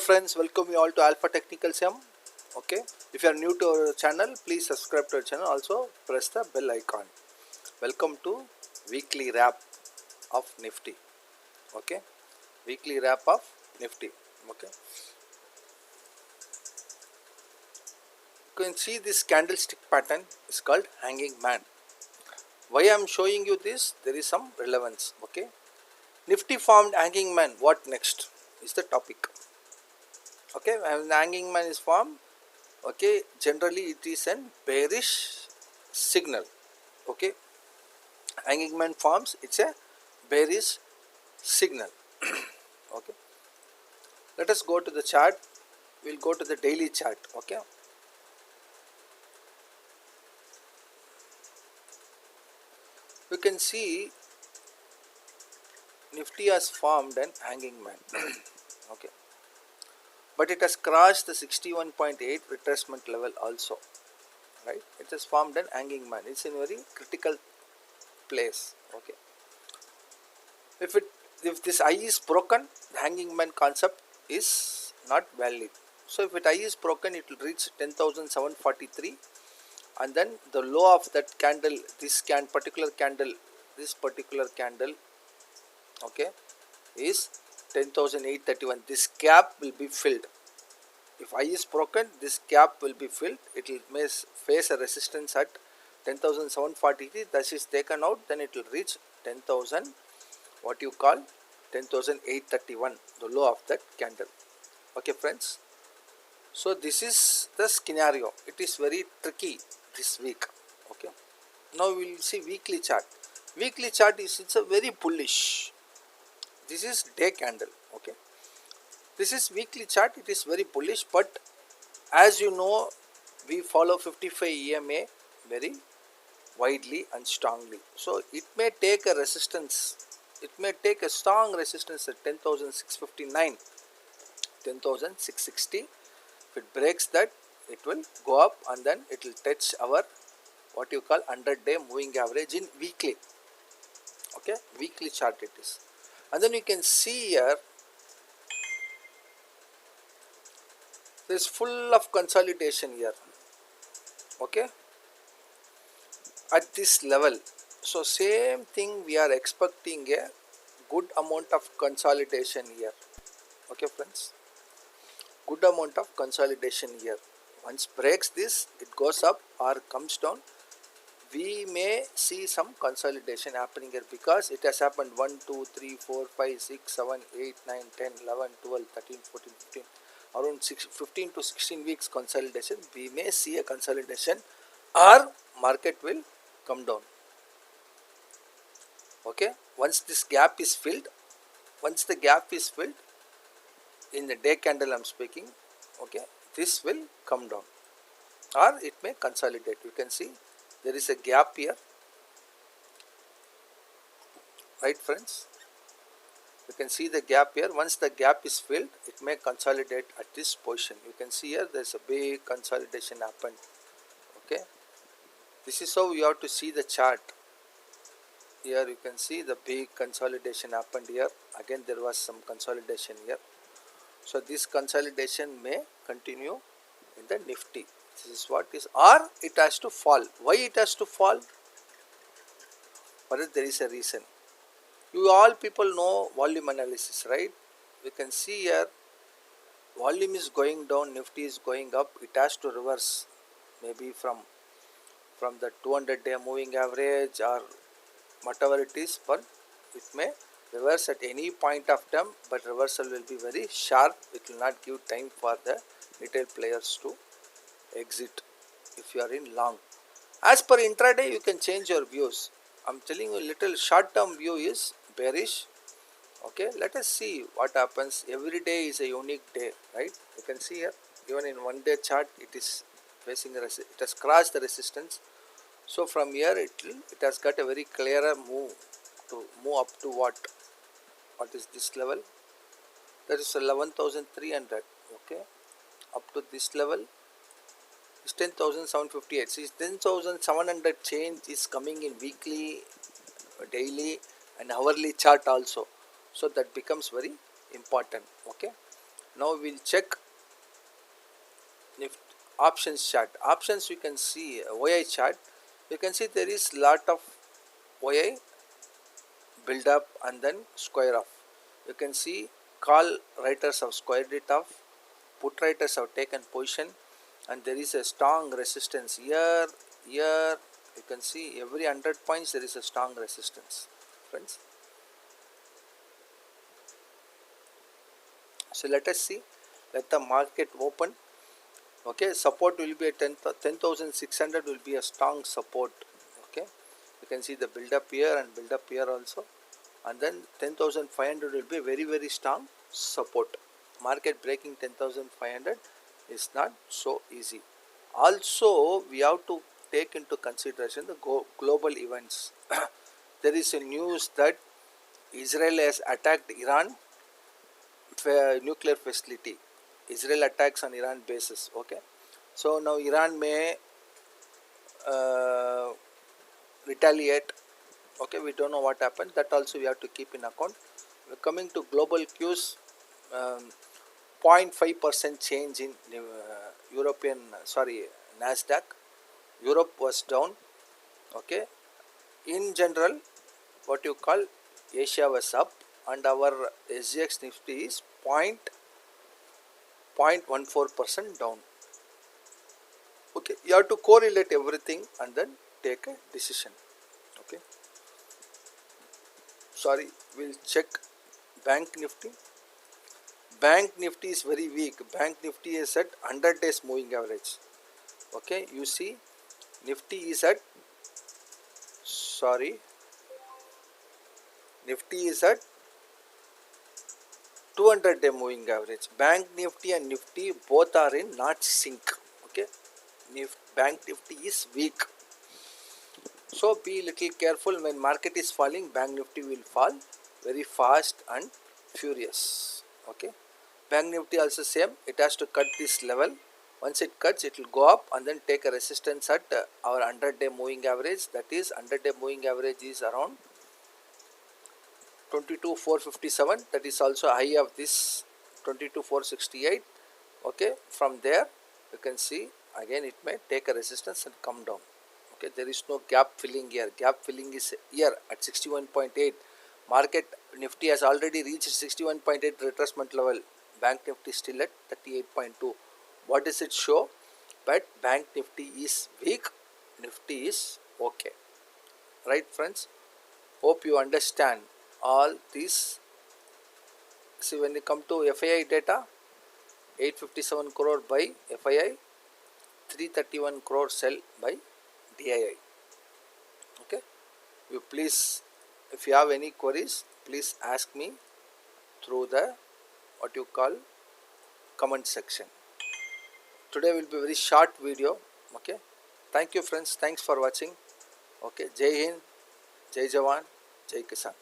friends, welcome you all to Alpha Technical Sim. Okay, if you are new to our channel, please subscribe to our channel. Also press the bell icon. Welcome to weekly wrap of Nifty. Okay, weekly wrap of Nifty. Okay, you can see this candlestick pattern is called hanging man. Why I am showing you this? There is some relevance. Okay, Nifty formed hanging man. What next is the topic? Okay, when the hanging man is formed, okay, generally it is an bearish signal. Okay, hanging man forms, it's a bearish signal. Okay, let us go to the chart. We'll go to the daily chart. Okay, you can see Nifty has formed an hanging man. Okay, but it has crossed the 61.8 retracement level also, right? It has formed an hanging man. It's in very critical place. Okay, if this eye is broken, the hanging man concept is not valid. So if eye is broken, it will reach 10,743, and then the low of that candle, this particular candle, okay, is 10,831. This gap will be filled. If eye is broken, this gap will be filled. It may face a resistance at 10,743. That is taken out, then it will reach 10,000. What you call 10,831, the low of that candle. Okay, friends. So this is the scenario. It is very tricky this week. Okay. Now we will see weekly chart. Weekly chart is, it's a very bullish. This is day candle. Okay. This is weekly chart. It is very bullish, but as you know, we follow 55 EMA very widely and strongly. So it may take a resistance. It may take a strong resistance at 10,659, 10,660. If it breaks that, it will go up and then it will touch our what you call 100-day moving average in weekly. Okay, weekly chart it is. And then you can see here, there is full of consolidation here. Okay, at this level. So same thing, we are expecting a good amount of consolidation here. Okay, friends, good amount of consolidation here. Once breaks this, it goes up or comes down, we may see some consolidation happening here, because it has happened 1, 2, 3, 4, 5, 6, 7, 8, 9, 10, 11, 12, 13, 14, 15, around 15 to 16 weeks consolidation. We may see a consolidation or market will come down. Okay, once this gap is filled, in the day candle I am speaking, okay, this will come down or it may consolidate. You can see there is a gap here, right, friends? You can see the gap here. Once the gap is filled, it may consolidate at this position. You can see here there is a big consolidation happened. Okay, this is how you have to see the chart. Here you can see the big consolidation happened here. Again there was some consolidation here. So this consolidation may continue in the Nifty. This is what is, or it has to fall. Why it has to fall? But there is a reason. You all people know volume analysis, right? We can see here volume is going down, Nifty is going up. It has to reverse, maybe from the 200-day moving average or whatever it is, but it may reverse at any point of time, but reversal will be very sharp. It will not give time for the retail players to exit if you are in long. As per intraday, you can change your views. I am telling you, little short term view is bearish. Okay, let us see what happens. Every day is a unique day, right? You can see here, even in 1 day chart, it is facing it has crossed the resistance. So from here it has got a very clearer move to move up to what is this level? That is 11,300. Okay, up to this level is 10,758. See, 10,700 change is coming in weekly, daily and hourly chart also. So that becomes very important. Okay, Now we will check Nifty options chart. Options you can see YI chart. You can see there is lot of YI build up and then square off. You can see call writers have squared it off, put writers have taken position, and there is a strong resistance here. You can see every 100 points there is a strong resistance, friends. So let us see, let the market open. Okay, support will be at 10,600 will be a strong support. Okay, you can see the build up here and build up here also, and then 10,500 will be very strong support. Market breaking 10,500 is not so easy. Also we have to take into consideration the global events. There is a news that Israel has attacked Iran nuclear facility. Israel attacks on Iran bases. Okay, so now Iran may retaliate. Okay, we don't know what happened. That also we have to keep in account. Coming to global cues, 0.5% change in Nasdaq. Europe was down. Okay, in general, what you call Asia was up, and our SGX Nifty is 0.14% down. Okay, you have to correlate everything and then take a decision. Okay, sorry, we'll check Bank Nifty. Bank Nifty is very weak. Bank Nifty is at 100 days moving average. Okay, you see Nifty is at Nifty is at 200 day moving average. Bank Nifty and Nifty both are in not sync. Okay, Bank Nifty is weak. So be little careful when market is falling. Bank Nifty will fall very fast and furious. Okay, Bank Nifty also same. It has to cut this level. Once it cuts, it will go up and then take a resistance at our 100 day moving average. That is 100 day moving average is around 22,457. That is also high of this 22,468. Okay, from there you can see again it may take a resistance and come down. Okay, there is no gap filling here. Gap filling is here at 61.8. Market Nifty has already reached 61.8 retracement level. Bank Nifty still at 38.2. What does it show? But Bank Nifty is weak, Nifty is okay. Right, friends? Hope you understand all this. See, when you come to FII data, 857 crore by FII, 331 crore sell by DII. Okay, you please, if you have any queries, please ask me through the what you call comment section. Today will be a very short video. Okay, thank you friends, thanks for watching. Okay, Jai Hind, Jai Jawan, Jai Kisan.